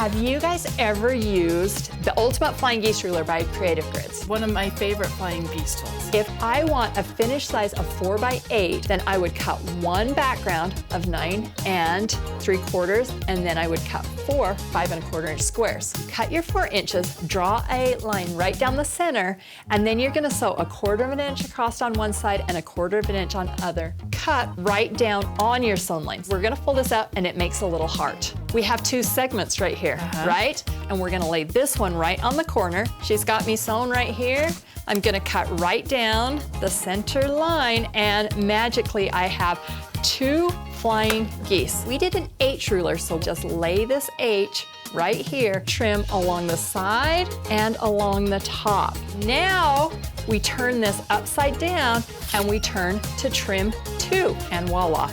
Have you guys ever used the Ultimate Flying Geese ruler by Creative Grids? One of my favorite Flying Geese tools. If I want a finished size of 4 by 8, then I would cut one background of 9 3/4, and then I would cut 4 5¼ inch squares. Cut your 4 inches, draw a line right down the center, and then you're gonna sew 1/4 inch across on one side and 1/4 inch on other. Cut right down on your sewn lines. We're gonna fold this up and it makes a little heart. We have 2 segments right here, right? And we're gonna lay this one right on the corner. She's got me sewn right here. I'm gonna cut right down the center line, and magically I have 2 flying geese. We did an H ruler, so just lay this H right here, trim along the side and along the top. Now we turn this upside down and we turn to trim 2, and voila.